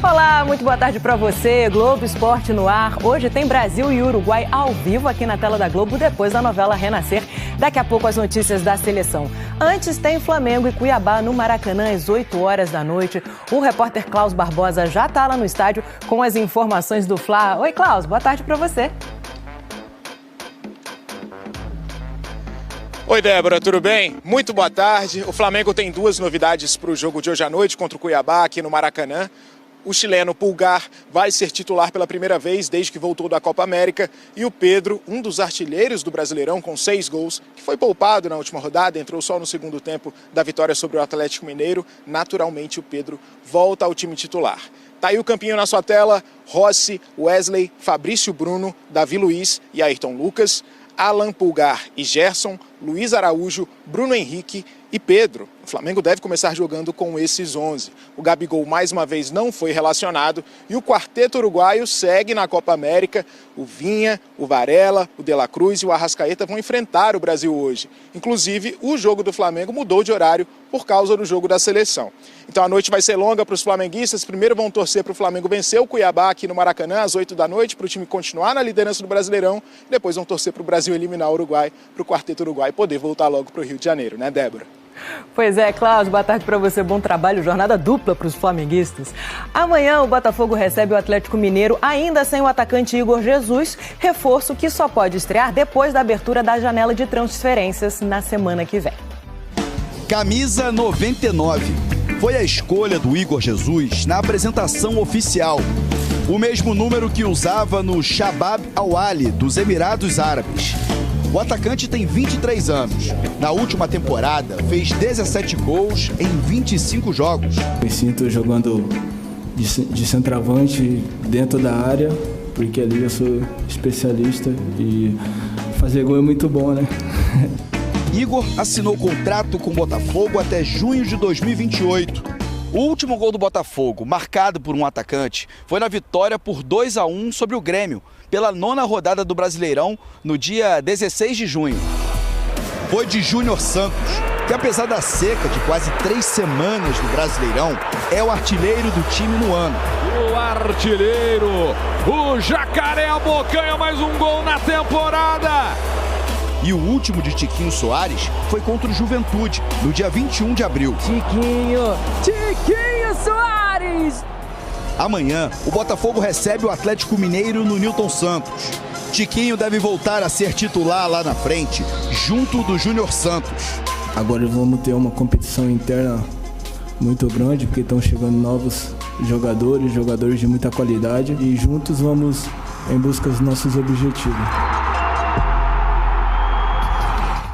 Olá, muito boa tarde para você. Globo Esporte no ar. Hoje tem Brasil e Uruguai ao vivo aqui na tela da Globo, depois da novela Renascer. Daqui a pouco as notícias da seleção. Antes tem Flamengo e Cuiabá no Maracanã às 8 horas da noite. O repórter Klaus Barbosa já está lá no estádio com as informações do Fla. Oi, Klaus, boa tarde para você. Oi, Débora, tudo bem? Muito boa tarde. O Flamengo tem duas novidades para o jogo de hoje à noite contra o Cuiabá aqui no Maracanã. O chileno Pulgar vai ser titular pela primeira vez desde que voltou da Copa América. E o Pedro, um dos artilheiros do Brasileirão com 6 gols, que foi poupado na última rodada, entrou só no segundo tempo da vitória sobre o Atlético Mineiro. Naturalmente, o Pedro volta ao time titular. Tá aí o campinho na sua tela: Rossi, Wesley, Fabrício Bruno, Davi Luiz e Ayrton Lucas, Alan, Pulgar e Gerson, Luiz Araújo, Bruno Henrique e Pedro. O Flamengo deve começar jogando com esses 11. O Gabigol, mais uma vez, não foi relacionado. E o quarteto uruguaio segue na Copa América. O Vinha, o Varela, o De La Cruz e o Arrascaeta vão enfrentar o Brasil hoje. Inclusive, o jogo do Flamengo mudou de horário por causa do jogo da seleção. Então a noite vai ser longa para os flamenguistas. Primeiro vão torcer para o Flamengo vencer o Cuiabá aqui no Maracanã às 8 da noite, para o time continuar na liderança do Brasileirão. Depois vão torcer para o Brasil eliminar o Uruguai, para o quarteto uruguai poder voltar logo para o Rio de Janeiro, né, Débora? Pois é, Klaus, boa tarde para você, bom trabalho, jornada dupla para os flamenguistas. Amanhã o Botafogo recebe o Atlético Mineiro, ainda sem o atacante Igor Jesus, reforço que só pode estrear depois da abertura da janela de transferências na semana que vem. Camisa 99 foi a escolha do Igor Jesus na apresentação oficial. O mesmo número que usava no Shabab Al-Ahly dos Emirados Árabes. O atacante tem 23 anos. Na última temporada, fez 17 gols em 25 jogos. Me sinto jogando de centroavante dentro da área, porque ali eu sou especialista e fazer gol é muito bom, né? Igor assinou contrato com o Botafogo até junho de 2028. O último gol do Botafogo, marcado por um atacante, foi na vitória por 2-1 sobre o Grêmio, pela 9ª rodada do Brasileirão, no dia 16 de junho. Foi de Júnior Santos, que apesar da seca de quase 3 semanas do Brasileirão, é o artilheiro do time no ano. O artilheiro, o Jacaré abocanha mais um gol na temporada. E o último de Tiquinho Soares foi contra o Juventude, no dia 21 de abril. Tiquinho Soares! Amanhã, o Botafogo recebe o Atlético Mineiro no Newton Santos. Tiquinho deve voltar a ser titular lá na frente, junto do Júnior Santos. Agora vamos ter uma competição interna muito grande, porque estão chegando novos jogadores de muita qualidade, e juntos vamos em busca dos nossos objetivos.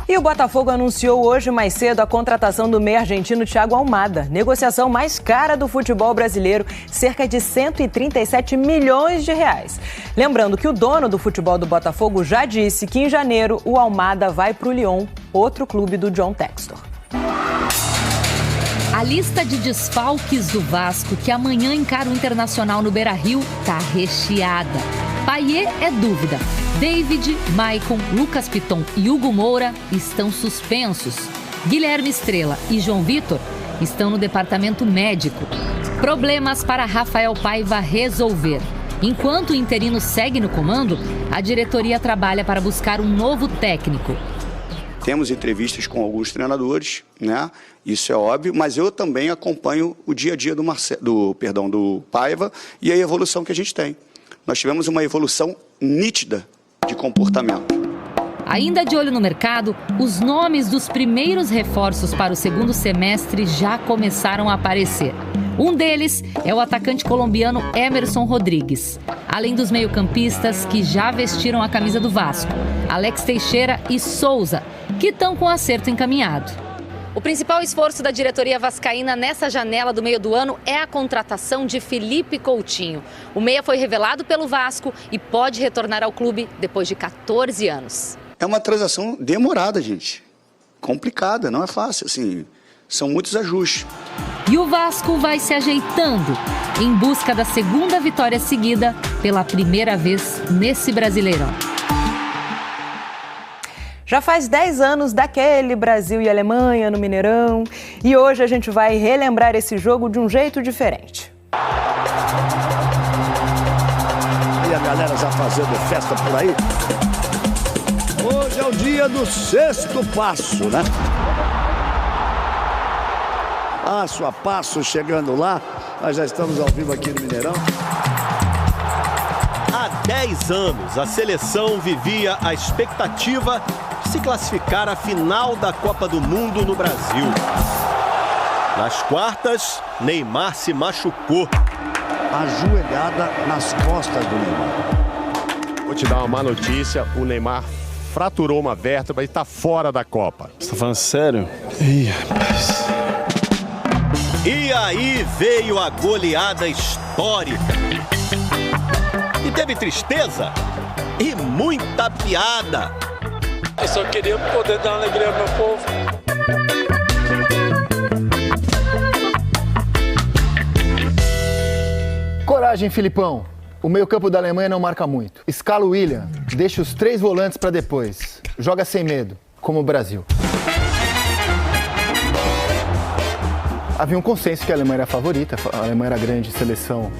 E o Botafogo anunciou hoje mais cedo a contratação do meia argentino Thiago Almada. Negociação mais cara do futebol brasileiro, cerca de 137 milhões de reais. Lembrando que o dono do futebol do Botafogo já disse que em janeiro o Almada vai para o Lyon, outro clube do John Textor. A lista de desfalques do Vasco, que amanhã encara o Internacional no Beira-Rio, tá recheada. Payet é dúvida. David, Maicon, Lucas Piton e Hugo Moura estão suspensos. Guilherme Estrela e João Vitor estão no departamento médico. Problemas para Rafael Paiva resolver. Enquanto o interino segue no comando, a diretoria trabalha para buscar um novo técnico. Temos entrevistas com alguns treinadores, né? Isso é óbvio, mas eu também acompanho o dia a dia do Paiva e a evolução que a gente tem. Nós tivemos uma evolução nítida de comportamento. Ainda de olho no mercado, os nomes dos primeiros reforços para o segundo semestre já começaram a aparecer. Um deles é o atacante colombiano Emerson Rodrigues, além dos meio-campistas que já vestiram a camisa do Vasco, Alex Teixeira e Souza, que estão com acerto encaminhado. O principal esforço da diretoria vascaína nessa janela do meio do ano é a contratação de Felipe Coutinho. O meia foi revelado pelo Vasco e pode retornar ao clube depois de 14 anos. É uma transação demorada, gente. Complicada, não é fácil, assim. São muitos ajustes. E o Vasco vai se ajeitando em busca da segunda vitória seguida pela primeira vez nesse Brasileirão. Já faz 10 anos daquele Brasil e Alemanha no Mineirão. E hoje a gente vai relembrar esse jogo de um jeito diferente. E a galera já fazendo festa por aí. Hoje é o dia do 6º passo, né? Passo a passo chegando lá. Nós já estamos ao vivo aqui no Mineirão. Há 10 anos, a seleção vivia a expectativa de se classificar à final da Copa do Mundo no Brasil. Nas quartas, Neymar se machucou. Ajoelhada nas costas do Neymar. Vou te dar uma má notícia, o Neymar fraturou uma vértebra e está fora da Copa. Você tá falando sério? Ih, rapaz. E aí veio a goleada histórica. E teve tristeza e muita piada. Eu só queria poder dar uma alegria ao meu povo. Coragem, Filipão. O meio-campo da Alemanha não marca muito. Escala o William, deixa os 3 volantes para depois. Joga sem medo, como o Brasil. Havia um consenso que a Alemanha era a favorita, a Alemanha era a grande seleção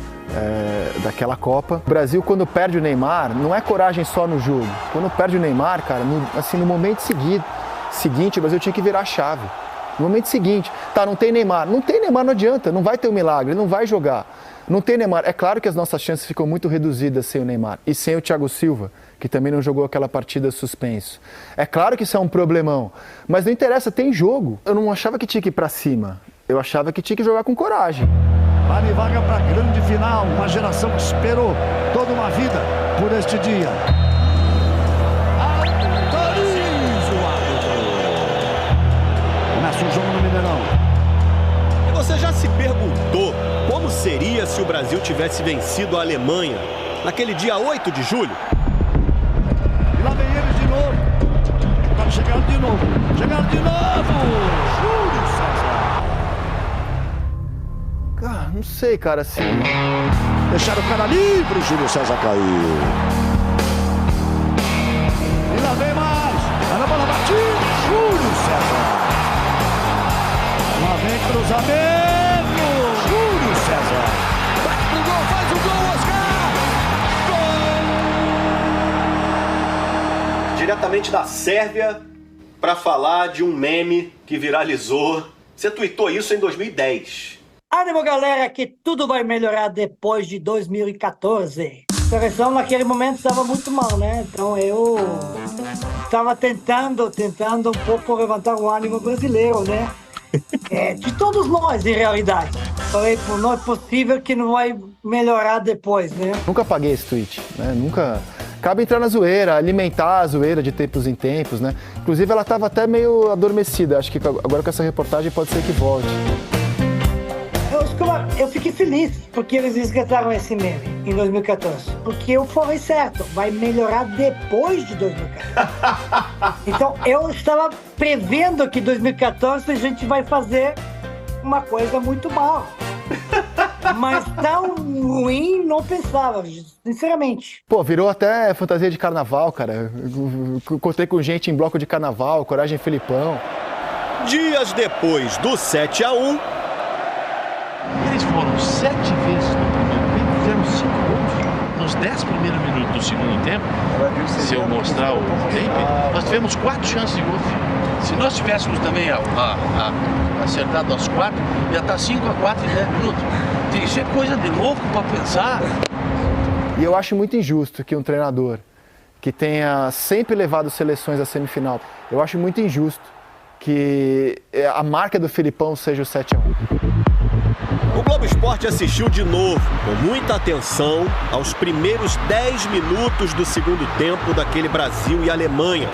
daquela Copa. O Brasil, quando perde o Neymar, não é coragem só no jogo. Quando perde o Neymar, cara, no momento seguinte, o Brasil tinha que virar a chave. No momento seguinte, tá, não tem Neymar. Não tem Neymar, não adianta, não vai ter um milagre, ele não vai jogar. Não tem Neymar. É claro que as nossas chances ficam muito reduzidas sem o Neymar. E sem o Thiago Silva, que também não jogou aquela partida suspenso. É claro que isso é um problemão. Mas não interessa, tem jogo. Eu não achava que tinha que ir pra cima. Eu achava que tinha que jogar com coragem. Vale vaga para a grande final. Uma geração que esperou toda uma vida por este dia. Autoriza o árbitro. Começa o jogo no Mineirão. E você já se perguntou como seria se o Brasil tivesse vencido a Alemanha naquele dia 8 de julho? E lá vem eles de novo. Estão chegando de novo. Chegando de novo. Júlio César. Não sei, cara, assim... Deixaram o cara livre, o Júlio César caiu. E lá vem mais. Olha a bola batida, Júlio César. Lá vem cruzamento, Júlio César. Bate pro gol, faz o gol, Oscar! Diretamente da Sérvia, para falar de um meme que viralizou. Você tuitou isso em 2010. Ânimo, galera, que tudo vai melhorar depois de 2014. A seleção naquele momento estava muito mal, né? Então eu estava tentando um pouco levantar o ânimo brasileiro, né? De todos nós, em realidade. Falei, não é possível que não vai melhorar depois, né? Nunca apaguei esse tweet, né? Nunca... Cabe entrar na zoeira, alimentar a zoeira de tempos em tempos, né? Inclusive, ela estava até meio adormecida. Acho que agora com essa reportagem pode ser que volte. Eu fiquei feliz porque eles resgataram esse meme em 2014. Porque eu falei certo, vai melhorar depois de 2014. Então eu estava prevendo que em 2014 a gente vai fazer uma coisa muito mal. Mas tão ruim não pensava, sinceramente. Pô, virou até fantasia de carnaval, cara. Eu contei com gente em bloco de carnaval, Coragem Felipão. Dias depois do 7-1... Eles foram 7 vezes no primeiro tempo, fizeram 5 gols. Nos 10 primeiros minutos do segundo tempo, se eu mostrar o tape, nós tivemos 4 chances de gol. Se nós tivéssemos também acertado as 4, ia estar 5-4 em 10 minutos. Isso é coisa de louco para pensar. E eu acho muito injusto que um treinador que tenha sempre levado seleções à semifinal, eu acho muito injusto que a marca do Filipão seja o 7-1. O Globo Esporte assistiu de novo, com muita atenção, aos primeiros 10 minutos do segundo tempo daquele Brasil e Alemanha.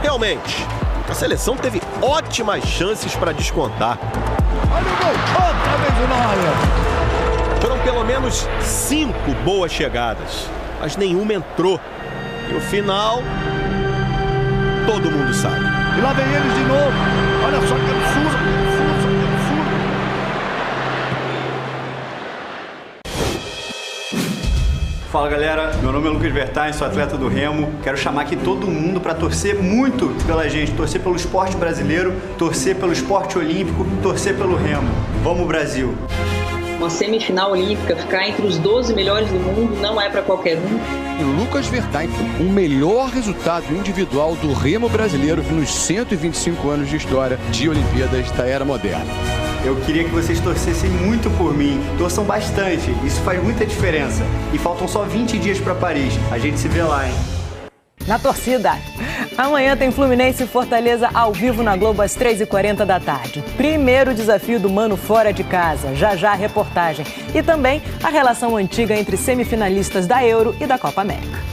Realmente, a seleção teve ótimas chances para descontar. Olha o gol, outra vez na área. Foram pelo menos 5 boas chegadas, mas nenhuma entrou. E o final, todo mundo sabe. E lá vem eles de novo. Olha só que absurdo. Fala galera, meu nome é Lucas Bertain, sou atleta do Remo. Quero chamar aqui todo mundo para torcer muito pela gente, torcer pelo esporte brasileiro, torcer pelo esporte olímpico, torcer pelo Remo. Vamos Brasil! Uma semifinal olímpica, ficar entre os 12 melhores do mundo não é para qualquer um. E Lucas Vertain, o melhor resultado individual do remo brasileiro nos 125 anos de história de Olimpíadas da Era Moderna. Eu queria que vocês torcessem muito por mim. Torçam bastante, isso faz muita diferença. E faltam só 20 dias para Paris. A gente se vê lá, hein? Na torcida. Amanhã tem Fluminense e Fortaleza ao vivo na Globo às 3h40 da tarde. Primeiro desafio do Mano fora de casa. Já a reportagem. E também a relação antiga entre semifinalistas da Euro e da Copa América.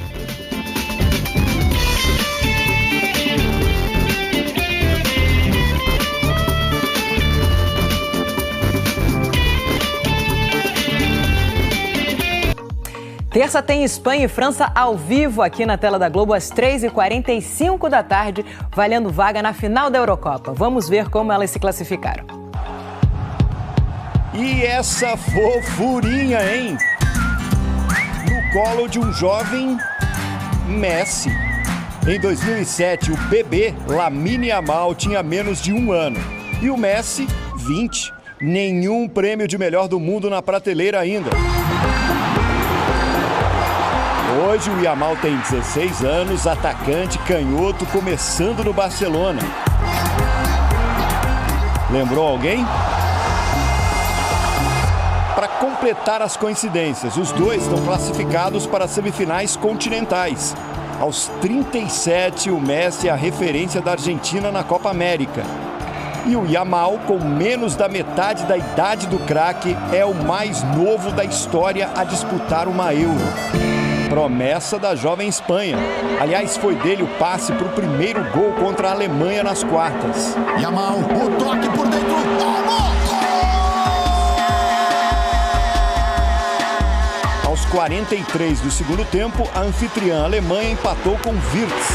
Terça tem Espanha e França ao vivo aqui na tela da Globo às 3h45 da tarde, valendo vaga na final da Eurocopa. Vamos ver como elas se classificaram. E essa fofurinha, hein? No colo de um jovem Messi. Em 2007, o bebê Lamine Yamal tinha menos de 1 ano. E o Messi, 20. Nenhum prêmio de melhor do mundo na prateleira ainda. Hoje o Yamal tem 16 anos, atacante, canhoto, começando no Barcelona. Lembrou alguém? Para completar as coincidências, os dois estão classificados para as semifinais continentais. Aos 37, o Messi é a referência da Argentina na Copa América. E o Yamal, com menos da metade da idade do craque, é o mais novo da história a disputar uma Euro. Promessa da jovem Espanha. Aliás, foi dele o passe para o primeiro gol contra a Alemanha nas quartas. Yamal, o toque por dentro. Aos 43 do segundo tempo, a anfitriã Alemanha empatou com Wirtz.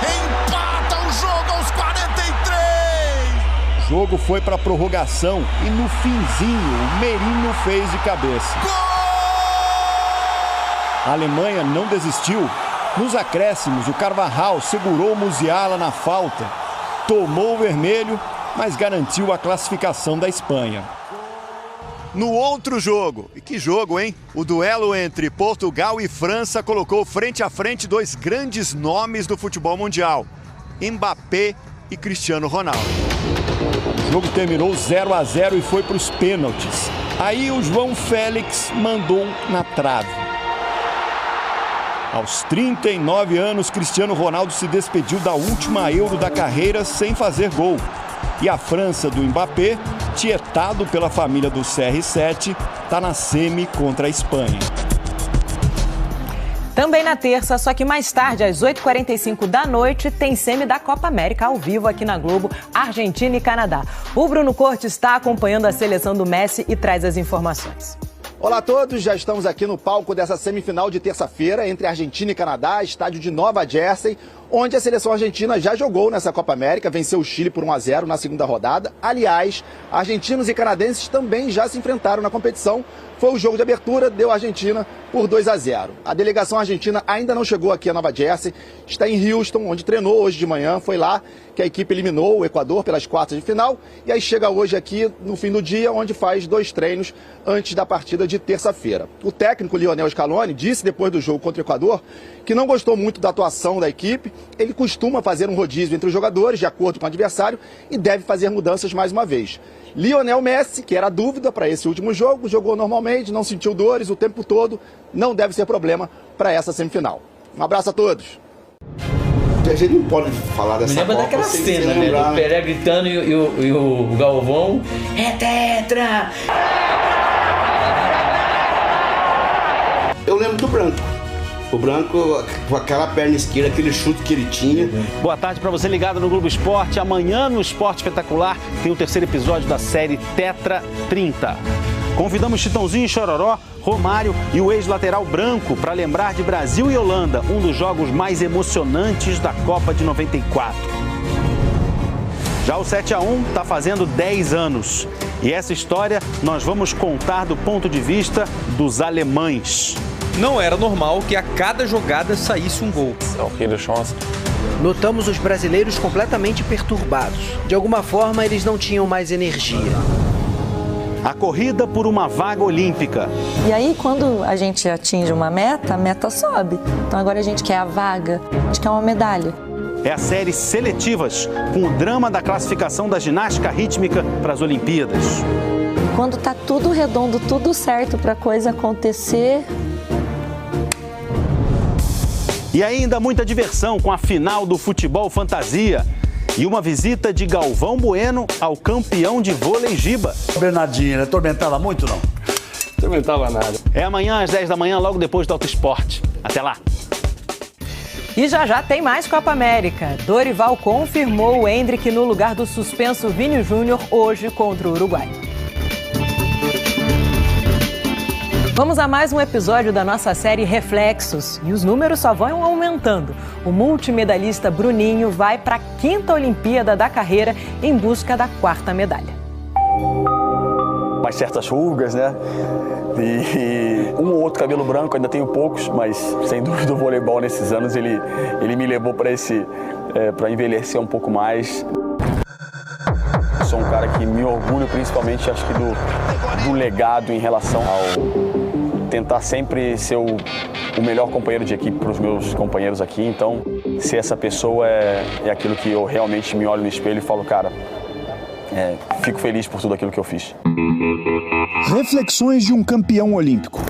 Empata o jogo aos 43! O jogo foi para prorrogação e no finzinho o Merino fez de cabeça. A Alemanha não desistiu. Nos acréscimos, o Carvajal segurou o Musiala na falta. Tomou o vermelho, mas garantiu a classificação da Espanha. No outro jogo, e que jogo, hein? O duelo entre Portugal e França colocou frente a frente dois grandes nomes do futebol mundial. Mbappé e Cristiano Ronaldo. O jogo terminou 0-0 e foi para os pênaltis. Aí o João Félix mandou na trave. Aos 39 anos, Cristiano Ronaldo se despediu da última Euro da carreira sem fazer gol. E a França do Mbappé, tietado pela família do CR7, está na semi contra a Espanha. Também na terça, só que mais tarde, às 8h45 da noite, tem semi da Copa América ao vivo aqui na Globo, Argentina e Canadá. O Bruno Cortes está acompanhando a seleção do Messi e traz as informações. Olá a todos, já estamos aqui no palco dessa semifinal de terça-feira entre Argentina e Canadá, estádio de Nova Jersey, onde a seleção argentina já jogou nessa Copa América, venceu o Chile por 1-0 na segunda rodada. Aliás, argentinos e canadenses também já se enfrentaram na competição. Foi o jogo de abertura, deu a Argentina por 2-0. A delegação argentina ainda não chegou aqui a Nova Jersey, está em Houston, onde treinou hoje de manhã. Foi lá que a equipe eliminou o Equador pelas quartas de final e aí chega hoje aqui no fim do dia, onde faz 2 treinos antes da partida de terça-feira. O técnico Lionel Scaloni disse depois do jogo contra o Equador que não gostou muito da atuação da equipe. Ele costuma fazer um rodízio entre os jogadores de acordo com o adversário e deve fazer mudanças mais uma vez. Lionel Messi, que era dúvida para esse último jogo, jogou normalmente, não sentiu dores o tempo todo, não deve ser problema para essa semifinal. Um abraço a todos. A gente não pode falar dessa Copa. Me lembra daquela cena, né? Do Pelé gritando e o Galvão, é tetra! Eu lembro do Branco. O Branco, com aquela perna esquerda, aquele chute que ele tinha. Boa tarde para você ligado no Globo Esporte. Amanhã no Esporte Espetacular tem o 3º episódio da série Tetra 30. Convidamos Chitãozinho e Chororó, Romário e o ex-lateral Branco para lembrar de Brasil e Holanda, um dos jogos mais emocionantes da Copa de 94. Já o 7-1 está fazendo 10 anos. E essa história nós vamos contar do ponto de vista dos alemães. Não era normal que a cada jogada saísse um gol. Notamos os brasileiros completamente perturbados. De alguma forma, eles não tinham mais energia. A corrida por uma vaga olímpica. E aí, quando a gente atinge uma meta, a meta sobe. Então agora a gente quer a vaga, a gente quer uma medalha. É a série Seletivas, com o drama da classificação da ginástica rítmica para as Olimpíadas. Quando tá tudo redondo, tudo certo para a coisa acontecer. E ainda muita diversão com a final do Futebol Fantasia. E uma visita de Galvão Bueno ao campeão de vôlei Giba. Bernardinho, ele atormentava muito, não? Atormentava nada. É amanhã às 10 da manhã, logo depois do Auto Esporte. Até lá. E já tem mais Copa América. Dorival confirmou o Endrick no lugar do suspenso Vini Júnior hoje contra o Uruguai. Vamos a mais um episódio da nossa série Reflexos. E os números só vão aumentando. O multimedalista Bruninho vai para a 5ª Olimpíada da carreira em busca da 4ª medalha. Mais certas rugas, né? E um ou outro cabelo branco, ainda tenho poucos, mas sem dúvida o voleibol nesses anos ele me levou para envelhecer um pouco mais. Sou um cara que me orgulho principalmente, acho que do legado em relação ao tentar sempre ser o melhor companheiro de equipe para os meus companheiros aqui. Então, ser essa pessoa é aquilo que eu realmente me olho no espelho e falo, cara, fico feliz por tudo aquilo que eu fiz. Reflexões de um campeão olímpico.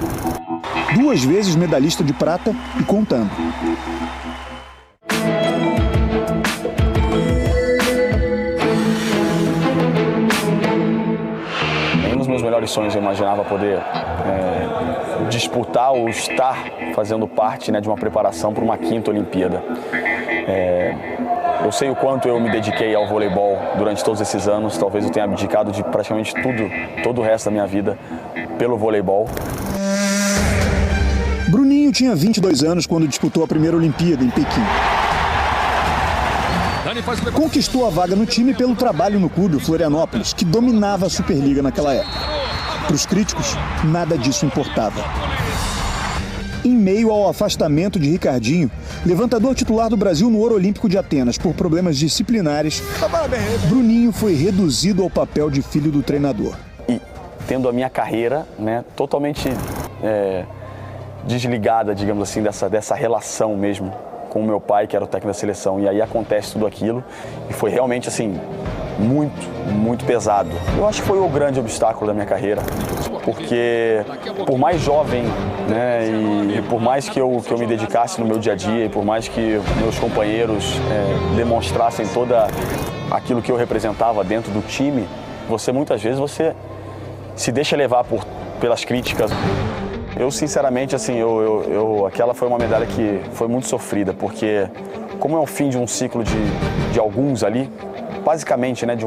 2 vezes medalhista de prata e contando. Nem nos meus melhores sonhos eu imaginava poder disputar ou estar fazendo parte, né, de uma preparação para uma 5ª Olimpíada. Eu sei o quanto eu me dediquei ao voleibol durante todos esses anos. Talvez eu tenha abdicado de praticamente todo o resto da minha vida pelo voleibol. Bruninho tinha 22 anos quando disputou a primeira Olimpíada em Pequim. Conquistou a vaga no time pelo trabalho no clube Florianópolis, que dominava a Superliga naquela época. Para os críticos, nada disso importava. Em meio ao afastamento de Ricardinho, levantador titular do Brasil no Ouro Olímpico de Atenas por problemas disciplinares, Bruninho foi reduzido ao papel de filho do treinador. E tendo a minha carreira, né, totalmente desligada, digamos assim, dessa relação mesmo com o meu pai, que era o técnico da seleção, e aí acontece tudo aquilo, e foi realmente assim, muito pesado. Eu acho que foi o grande obstáculo da minha carreira, porque por mais jovem, né, e por mais que eu me dedicasse no meu dia a dia, e por mais que meus companheiros demonstrassem toda aquilo que eu representava dentro do time, muitas vezes você se deixa levar pelas críticas. Eu, sinceramente, assim, aquela foi uma medalha que foi muito sofrida, porque como é o fim de um ciclo de alguns ali, basicamente, né, de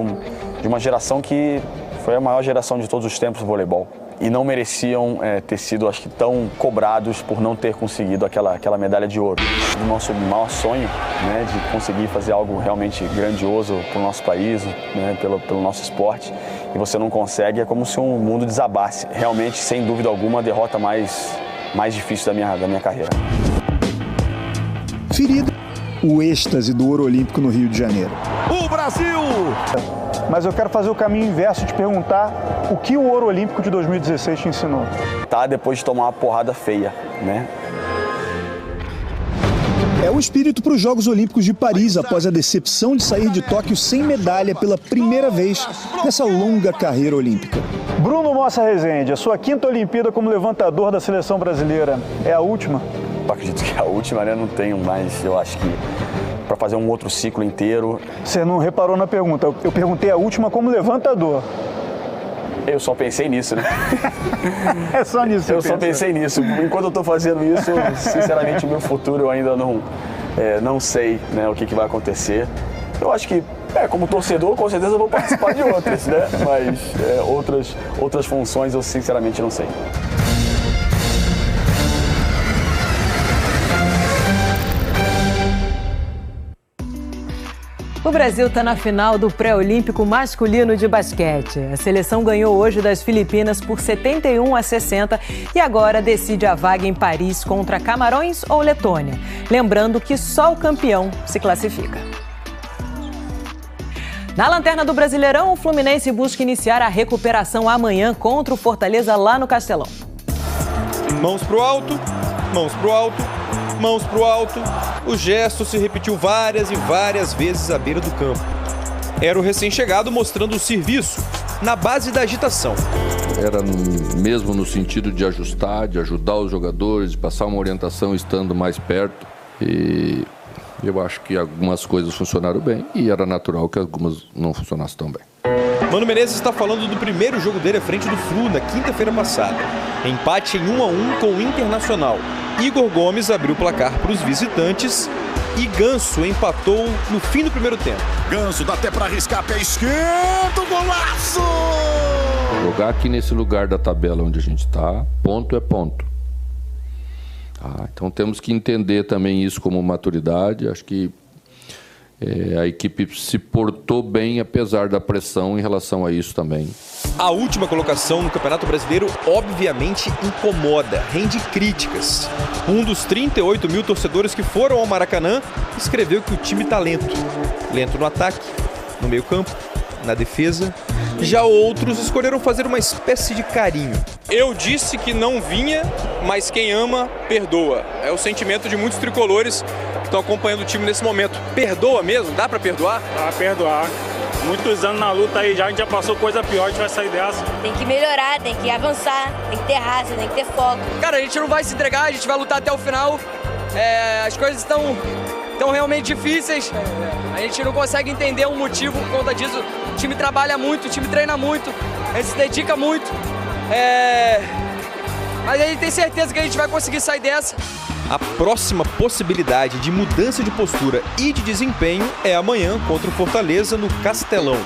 uma geração que foi a maior geração de todos os tempos do voleibol. E não mereciam ter sido, acho que, tão cobrados por não ter conseguido aquela medalha de ouro. O nosso maior sonho, né, de conseguir fazer algo realmente grandioso para o nosso país, né, pelo nosso esporte, e você não consegue, é como se um mundo desabasse. Realmente, sem dúvida alguma, a derrota mais difícil da minha carreira. Ferida, o êxtase do Ouro Olímpico no Rio de Janeiro. O Brasil! Mas eu quero fazer o caminho inverso e te perguntar o que o Ouro Olímpico de 2016 te ensinou. Tá, depois de tomar uma porrada feia, né? É o espírito para os Jogos Olímpicos de Paris após a decepção de sair de Tóquio sem medalha pela primeira vez nessa longa carreira olímpica. Bruno Mossa Rezende, a sua 5ª Olimpíada como levantador da seleção brasileira é a última? Eu acredito que é a última, né? Não tenho mais, eu acho que para fazer um outro ciclo inteiro. Você não reparou na pergunta, eu perguntei a última como levantador. Eu só pensei nisso, né? É só nisso. Eu só pensei nisso. Enquanto eu estou fazendo isso, sinceramente, o meu futuro eu ainda não sei, né, o que vai acontecer. Eu acho que, como torcedor, com certeza eu vou participar de outras, né? Mas outras funções eu sinceramente não sei. O Brasil está na final do pré-olímpico masculino de basquete. A seleção ganhou hoje das Filipinas por 71-60 e agora decide a vaga em Paris contra Camarões ou Letônia. Lembrando que só o campeão se classifica. Na lanterna do Brasileirão, o Fluminense busca iniciar a recuperação amanhã contra o Fortaleza lá no Castelão. Mãos pro alto, mãos pro alto, mãos pro alto. O gesto se repetiu várias e várias vezes à beira do campo. Era o recém-chegado mostrando o serviço na base da agitação. Era mesmo no sentido de ajustar, de ajudar os jogadores, de passar uma orientação estando mais perto. E eu acho que algumas coisas funcionaram bem e era natural que algumas não funcionassem tão bem. Mano Menezes está falando do primeiro jogo dele à frente do Flu na quinta-feira passada. Empate em 1-1 com o Internacional. Igor Gomes abriu o placar para os visitantes e Ganso empatou no fim do primeiro tempo. Ganso dá até para arriscar, pé esquerdo, golaço! Jogar aqui nesse lugar da tabela onde a gente está, ponto é ponto. Então temos que entender também isso como maturidade. Acho que a equipe se portou bem apesar da pressão em relação a isso também. A última colocação no Campeonato Brasileiro obviamente incomoda, rende críticas. Um dos 38 mil torcedores que foram ao Maracanã escreveu que o time está lento. Lento no ataque, no meio-campo, na defesa. Já outros escolheram fazer uma espécie de carinho. Eu disse que não vinha, mas quem ama, perdoa. É o sentimento de muitos tricolores que estão acompanhando o time nesse momento. Perdoa mesmo? Dá pra perdoar? Dá pra perdoar. Muitos anos na luta aí já, a gente já passou coisa pior, a gente vai sair dessa. Tem que melhorar, tem que avançar, tem que ter raça, tem que ter foco. Cara, a gente não vai se entregar, a gente vai lutar até o final. As coisas estão realmente difíceis. A gente não consegue entender o motivo por conta disso. O time trabalha muito, o time treina muito, a gente se dedica muito. Mas a gente tem certeza que a gente vai conseguir sair dessa. A próxima possibilidade de mudança de postura e de desempenho é amanhã contra o Fortaleza no Castelão.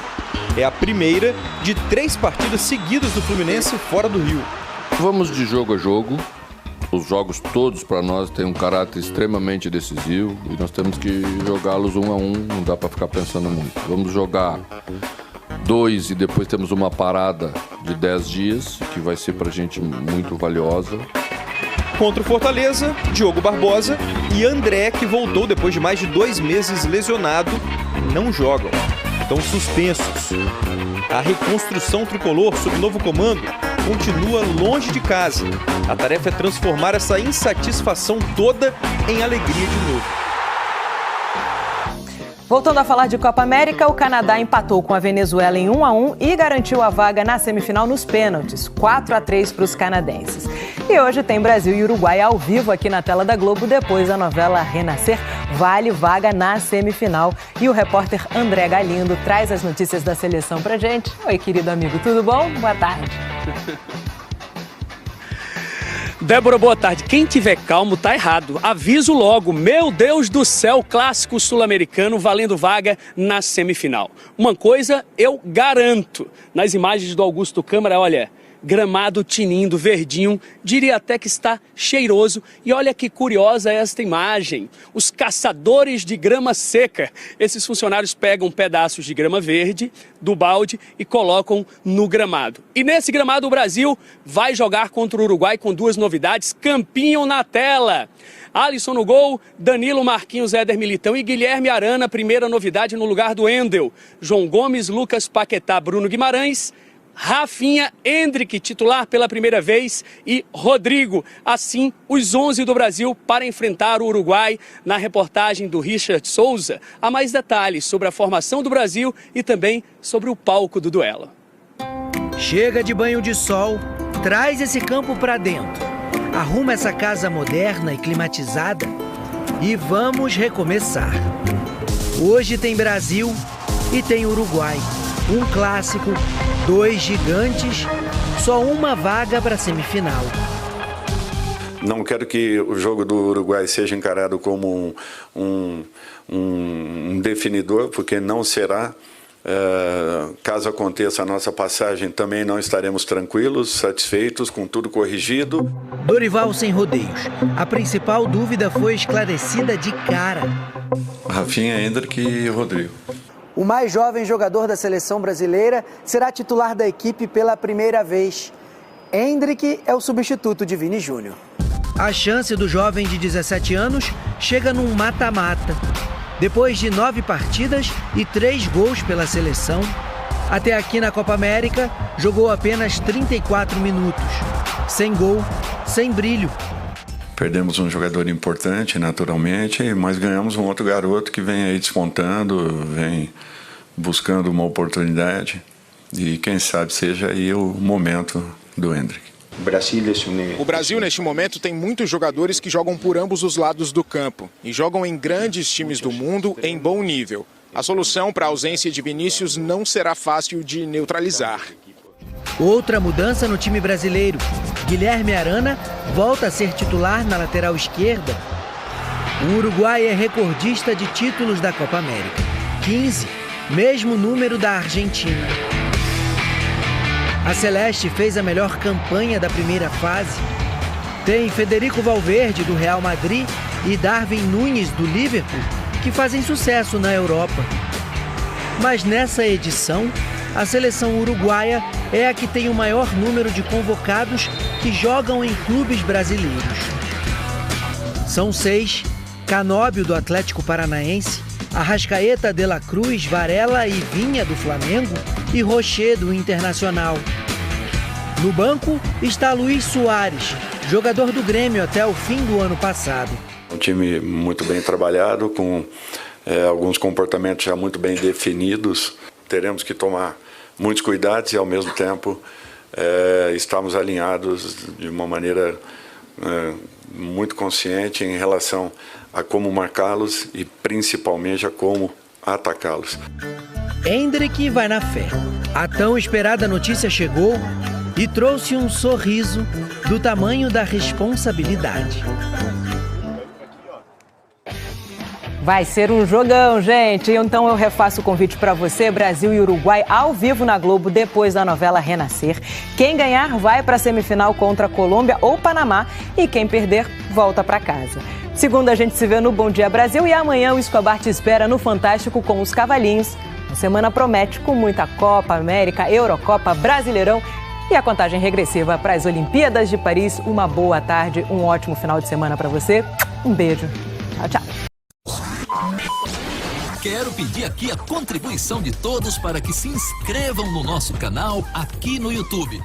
É a primeira de 3 partidas seguidas do Fluminense fora do Rio. Vamos de jogo a jogo. Os jogos todos para nós têm um caráter extremamente decisivo e nós temos que jogá-los 1 a 1, não dá para ficar pensando muito. Vamos jogar 2 e depois temos uma parada de 10 dias, que vai ser para a gente muito valiosa. Contra o Fortaleza, Diogo Barbosa e André, que voltou depois de mais de 2 meses lesionado, não jogam. Estão suspensos. A reconstrução tricolor sob novo comando continua longe de casa. A tarefa é transformar essa insatisfação toda em alegria de novo. Voltando a falar de Copa América, o Canadá empatou com a Venezuela em 1 a 1 e garantiu a vaga na semifinal nos pênaltis, 4 a 3 para os canadenses. E hoje tem Brasil e Uruguai ao vivo aqui na tela da Globo, depois da novela Renascer, vale vaga na semifinal. E o repórter André Galindo traz as notícias da seleção pra gente. Oi, querido amigo, tudo bom? Boa tarde. Débora, boa tarde. Quem tiver calmo tá errado. Aviso logo, meu Deus do céu, clássico sul-americano valendo vaga na semifinal. Uma coisa eu garanto, nas imagens do Augusto Câmara, olha, gramado tinindo, verdinho, diria até que está cheiroso. E olha que curiosa esta imagem, os caçadores de grama seca. Esses funcionários pegam pedaços de grama verde do balde e colocam no gramado. E nesse gramado o Brasil vai jogar contra o Uruguai com 2 novidades, campinho na tela. Alisson no gol, Danilo, Marquinhos, Éder Militão e Guilherme Arana, primeira novidade no lugar do Endel. João Gomes, Lucas Paquetá, Bruno Guimarães, Rafinha, Endrick, titular pela primeira vez, e Rodrigo. Assim, os 11 do Brasil para enfrentar o Uruguai. Na reportagem do Richard Souza, há mais detalhes sobre a formação do Brasil e também sobre o palco do duelo. Chega de banho de sol, traz esse campo para dentro. Arruma essa casa moderna e climatizada e vamos recomeçar. Hoje tem Brasil e tem Uruguai. Um clássico, 2 gigantes, só uma vaga para a semifinal. Não quero que o jogo do Uruguai seja encarado como um definidor, porque não será. Caso aconteça a nossa passagem, também não estaremos tranquilos, satisfeitos, com tudo corrigido. Dorival sem rodeios. A principal dúvida foi esclarecida de cara. Rafinha, Endrick e Rodrigo. O mais jovem jogador da seleção brasileira será titular da equipe pela primeira vez. Endrick é o substituto de Vini Júnior. A chance do jovem de 17 anos chega num mata-mata. Depois de 9 partidas e 3 gols pela seleção, até aqui na Copa América jogou apenas 34 minutos. Sem gol, sem brilho. Perdemos um jogador importante, naturalmente, mas ganhamos um outro garoto que vem aí despontando, vem buscando uma oportunidade e quem sabe seja aí o momento do Endrick. O Brasil, neste momento, tem muitos jogadores que jogam por ambos os lados do campo e jogam em grandes times do mundo em bom nível. A solução para a ausência de Vinícius não será fácil de neutralizar. Outra mudança no time brasileiro. Guilherme Arana volta a ser titular na lateral esquerda. O Uruguai é recordista de títulos da Copa América. 15, mesmo número da Argentina. A Celeste fez a melhor campanha da primeira fase. Tem Federico Valverde, do Real Madrid, e Darwin Núñez, do Liverpool, que fazem sucesso na Europa. Mas nessa edição, a seleção uruguaia é a que tem o maior número de convocados que jogam em clubes brasileiros. São 6, Canóbio, do Atlético Paranaense, Arrascaeta, De La Cruz, Varela e Vinha, do Flamengo, e Rocher, do Internacional. No banco está Luiz Soares, jogador do Grêmio até o fim do ano passado. Um time muito bem trabalhado, com alguns comportamentos já muito bem definidos. Teremos que tomar muitos cuidados e, ao mesmo tempo, estamos alinhados de uma maneira muito consciente em relação a como marcá-los e, principalmente, a como atacá-los. Endrick vai na fé. A tão esperada notícia chegou e trouxe um sorriso do tamanho da responsabilidade. Vai ser um jogão, gente. Então eu refaço o convite para você, Brasil e Uruguai ao vivo na Globo depois da novela Renascer. Quem ganhar vai para a semifinal contra a Colômbia ou Panamá e quem perder volta para casa. Segunda a gente se vê no Bom Dia Brasil e amanhã o Escobar te espera no Fantástico com os Cavalinhos. A semana promete com muita Copa América, Eurocopa, Brasileirão e a contagem regressiva para as Olimpíadas de Paris. Uma boa tarde, um ótimo final de semana para você. Um beijo. Tchau, tchau. Quero pedir aqui a contribuição de todos para que se inscrevam no nosso canal aqui no YouTube.